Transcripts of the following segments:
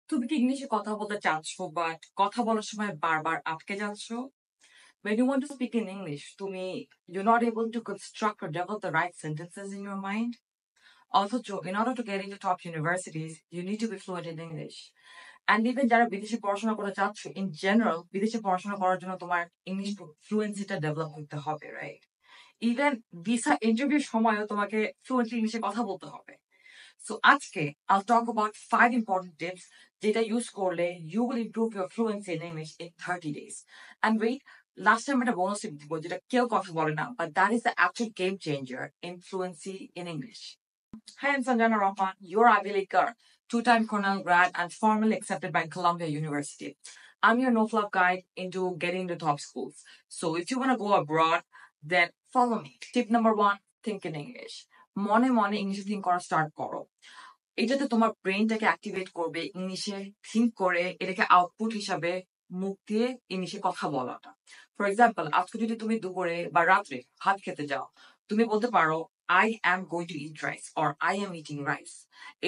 তুমি কি ইংলিশে কথা বলতে চাচ্ছ বাট কথা বলার সময় বারবার আটকে যাচ্ছ? When you want to speak in English, you're not able to construct or develop the right sentences in your mind. Also, in order to get into top universities, you need to be fluent in English. And even যারা বিদেশে পড়াশোনা করতে চাচ্ছ, in general, বিদেশে পড়াশোনা করার জন্য তোমার ইংলিশ ফ্লুয়েন্সিটা ডেভেলপ করতে হবে, রাইট? ইভেন ভিসা ইন্টারভিউর সময়ও তোমাকে ফ্লুয়েন্টলি ইংলিশে কথা বলতে হবে। So আজকে I'll talk about 5 important tips যেটা use করলে you will improve your fluency in English in 30 days. And wait, last time একটা bonus tip দিব যেটা কেউ কথা বলে না, but that is the actual game changer in fluency in English. Hi, I'm Sanjana Rahman, your Ivy League girl, two-time Cornell grad and formally accepted by Columbia University. I'm your no-flop guide into getting into top schools. So if you want to go abroad, then follow me. Tip number 1, think in English. মনে মনে ইংলিশে think করা start করো। এটাতে তোমার ব্রেনটাকে activate করবে ইংলিশে think করে এটাকে আউটপুট হিসাবে মুখ দিয়ে ইংলিশে কথা বলাটা। ফর এক্সাম্পল, আজকে যদি তুমি দুপুরে বা রাত্রে ভাত খেতে যাও, তুমি বলতে পারো I am going to eat rice or I am eating rice.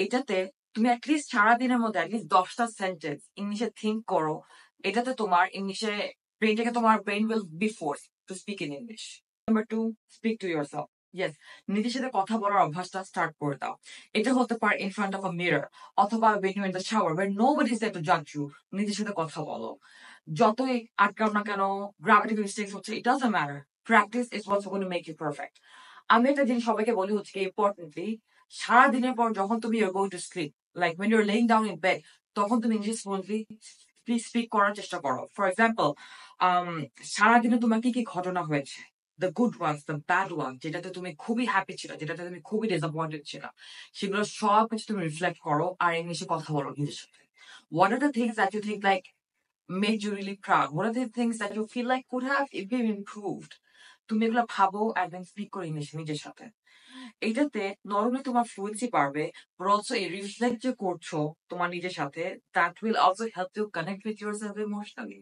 এটাতে তুমি অ্যাটলিস্ট সারাদিনের মধ্যে অ্যাটলিস্ট 10টা সেন্টেন্স ইংলিশে থিঙ্ক করো। এটাতে তোমার ইংলিশে তোমার brain will be force to speak in English. Number 2, speak to yourself. Yes, নিজের সাথে কথা বলার অভ্যাসটা স্টার্ট করে দাও। এটা হতে পারে in front of a mirror অথবা when you're in the shower where nobody is there to judge you, নিজের সাথে কথা বলো। যতই আটকাও না কেন, গ্রামাটিক্যাল মিস্টেকস হচ্ছে, it doesn't matter. Practice is what's going to make you perfect. আমি একটা জিনিস সবাইকে বলি হচ্ছে কি ইম্পর্টেন্টলি, সারা দিনের পর যখন তুমি you're going to sleep, like when you're laying down in bed, তখন তুমি ইংলিশ ফ্লুয়েন্টলি স্পিক করার চেষ্টা করো। ফর এক্সাম্পল, সারাদিনে তোমার কি কি ঘটনা হয়েছে, the good ones, the bad one, যেটাতে তুমি খুবই হ্যাপি ছিল, যেটাতে তুমি খুবই ডিসঅ্যাপয়েন্টেড ছিল, সেগুলো সব কিছু তুমি রিফ্লেক্ট করো আর ইংলিশে কথা বলো নিজের সাথে। What are the things that you think like made you really proud? What are the things that you feel like could have been improved? তুমি এগুলো ভাবো and then speak করো ইংলিশে নিজের সাথে। এইটাতে not only তোমার ফ্লুয়েন্সি বাড়বে, but also এই রিফ্লেক্ট যে করছো তোমার নিজের সাথে, that will also help you connect with yourself emotionally.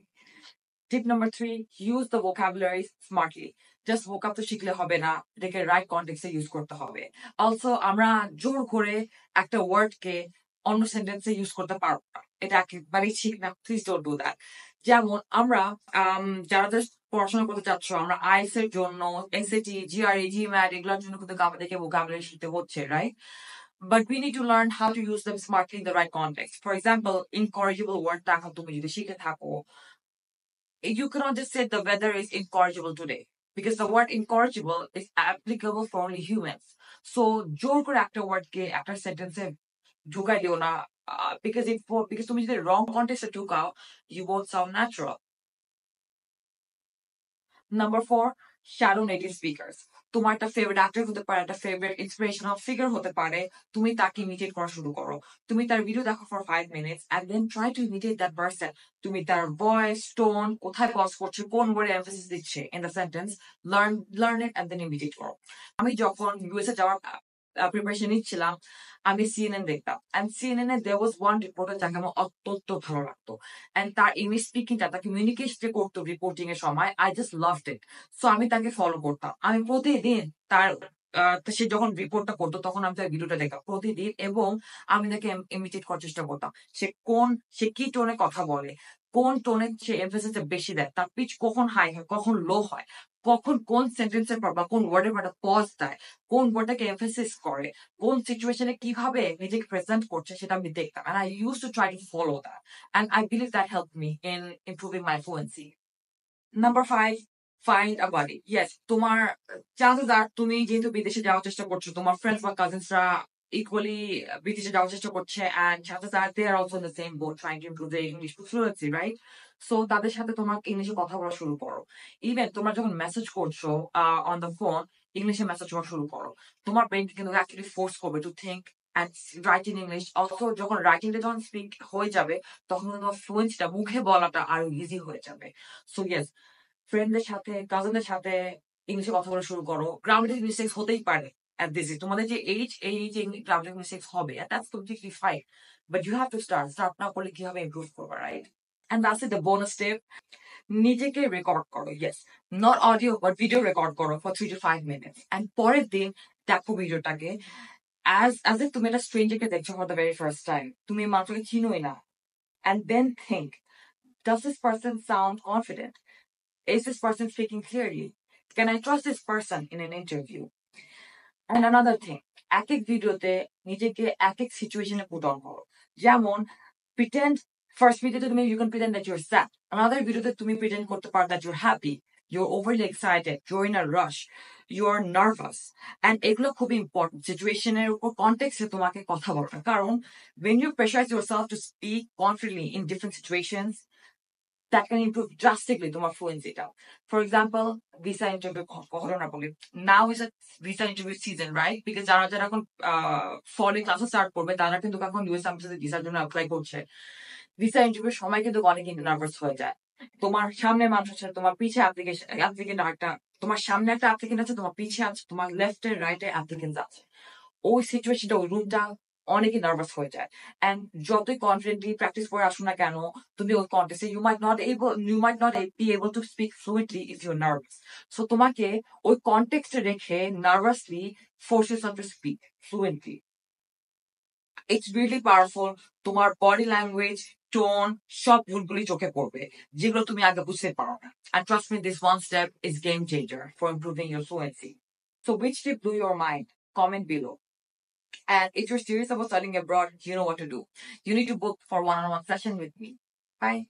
Tip number 3, use the vocabulary smartly. Just vocab তো শিখলে হবে না, এটাকে রাইট কনটেক্সটে ইউজ করতে হবে। অলসো আমরা জোর করে একটা ওয়ার্ডকে অন্য সেন্টেন্সে ইউজ করতে পারবো না, এটা একেবারেই ঠিক না। Please don't do that. যেমন আমরা যারা জাস্ট পড়াশোনা করতে চাচ্ছ, আমরা আইএলটিএস এর জন্য, এসএটি, জিআরই, জিম্যাট এগুলোর জন্য কিন্তু আমাদেরকে vocabulary শিখতে হচ্ছে, right? But we need to learn how to use them smartly in the right context. For example, incorrigible word এখন তুমি যদি শিখে থাকো, you cannot just say the weather is incorrigible today, because the word incorrigible is applicable for only humans. So জোর করে একটা ওয়ার্ডকে একটা সেন্টেন্সে ঢুকাই দিও না, because তুমি যদি wrong context ঢুকাও, you won't sound natural. Number 4, shadow native speakers. তোমার একটা ফেভারিট অ্যাক্টর হতে পারে, একটা ফেভারিট ইন্সপিরেশনাল ফিগার হতে পারে, তুমি তাকে ইমিটেট করা শুরু করো। তুমি তার ভিডিও দেখো for 5 minutes and then try to imitate that person. তুমি তার ভয়েস, টোন, কোথায় পজ করছে, কোন ওয়ার্ডে এমফাসিস দিচ্ছে in the sentence, learn it and then imitate করো। আমি যখন ইউএসএ যাওয়ার প্রিপারেশন নিচ্ছিলাম, আমি সিএনএন দেখতাম, and CNN A there was one reporter যাকে আমার অত্যন্ত ভালো লাগতো, and তার ইংলিশ স্পিকিংটা, তার কমিউনিকেশন যে করতো রিপোর্টিং এর সময়, I just loved it. So আমি তাকে ফলো করতাম, আমি প্রতিদিন তার সে যখন রিপোর্টটা করতো তখন আমি তার ভিডিওটা দেখতাম প্রতিদিন, এবং আমি তাকে ইমিটেট করার চেষ্টা করতাম। সে কি টোনে কথা বলে, কোন টোনে সে এমফেসিসটা বেশি দেয়, তার পিচ কখন হাই হয়, কখন লো হয়, কখন কোন সেন্টেন্সের পর বা কোন ওয়ার্ডের পর একটা পজ দেয়, কোন ওয়ার্ডটাকে এমফেসিস করে, কোন সিচুয়েশনে কিভাবে নিজেকে প্রেজেন্ট করছে, সেটা আমি দেখতাম, and I used to try to follow that, and I believe that helped me in improving my fluency. Number 5, find a buddy. Yes, তোমার chances are তুমি যেহেতু বিদেশে যাওয়ার চেষ্টা করছো, তোমার ফ্রেন্ডস বা কাজিনসরা equally বিদেশে যাওয়ার চেষ্টা করছে, and chances are they are also in the same boat trying to improve their English fluency, right? So তাদের সাথে তোমার ইংলিশে কথা বলা শুরু করো। ইভেন তোমরা যখন মেসেজ করছো অন দ্য ফোন, ইংলিশে মেসেজ করা শুরু করো। তোমার ব্রেনকে কিন্তু অ্যাকচুয়ালি ফোর্স করবে to think and write in English. Also যখন রাইটিংটা যখন স্পিক হয়ে যাবে, তখন তোমার ফ্লুয়েন্সিটা মুখে বলাটা আরো ইজি হয়ে যাবে। সো ইয়েস, ফ্রেন্ডদের সাথে, কাজিনদের সাথে ইংলিশে কথা বলা শুরু করো। গ্রামাটিক্যাল মিস্টেক্স হতেই পারে at this age, তোমাদের যে এই যে গ্রামাটিক্যাল মিস্টেক্স হবে, and that's completely fine, but you have to start না করলে কিভাবে ইমপ্রুভ করবে, right? And that's it, the bonus tip, নিজেকে রেকর্ড করো। Yes, not audio but video record করো ফর 3 to 5 minutes, and পরের দিন দেখো ভিডিওটাকে as if তুমি একটা স্ট্রেঞ্জারকে দেখছো for the very first time, তুমি মানুষকে চিনোই না, and then think, does this person sound confident? Is this person speaking clearly? Can I trust this person in an interview? And another thing, এক এক ভিডিওতে নিজেকে এক এক সিচুয়েশনে পুট অন করো। যেমন pretend first ভিডিওতে তুমি you can pretend that you're sad. Another ভিডিওতে তুমি pretend করতে পারো that you're happy, you're overly excited, you're in a rush, you're nervous. And এগুলো খুবই important. সিচুয়েশনের উপর কনটেক্সটে তোমাকে কথা বলতে, কারণ when you pressurize yourself to speak confidently in different situations, that can improve drastically তোমার ফ্লুয়েন্সিটা। ফর এক্সাম্পল ভিসা ইন্টারভিউ ঘটনা বলি, now is a visa interview season, right? Because যারা যারা এখন ফলে ক্লাসে স্টার্ট করবে তারা কিন্তু এখন ইউএস এমবাসিতে ভিসার জন্য অ্যাপ্লাই করছে। ভিসা ইন্টারভিউর সময় কিন্তু অনেক নার্ভাস হয়ে যায়। তোমার সামনে মানুষ আছে, তোমার পিছে অ্যাপ্লিকেন্ট একটা, তোমার সামনে একটা অ্যাপ্লিকেন্ট আছে, তোমার পিছে আছে, তোমার লেফটে রাইটে অ্যাপ্লিকেন্ট আছে। ওই সিচুয়েশনটা, ওই রুমটা অনেকই নার্ভাস হয়ে যায়। অ্যান্ড যতই কনফিডেন্টলি প্র্যাকটিস করে আসো না কেন, তুমি ওই কন্টেস্টে you might not be able to speak fluently if you nervous. So তোমাকে ওই কনটেক্সটে রেখে nervously force yourself to speak fluently. It's really powerful. তোমার বডি ল্যাঙ্গুয়েজ, টোন, সব ভুলগুলি চোখে পড়বে যেগুলো তুমি আগে বুঝতে পারো না। And trust me, this one step is game changer for improving your fluency. So which tip blew your mind? Comment below. And if you're serious about studying abroad, you know what to do. You need to book for one-on-one session with me. Bye.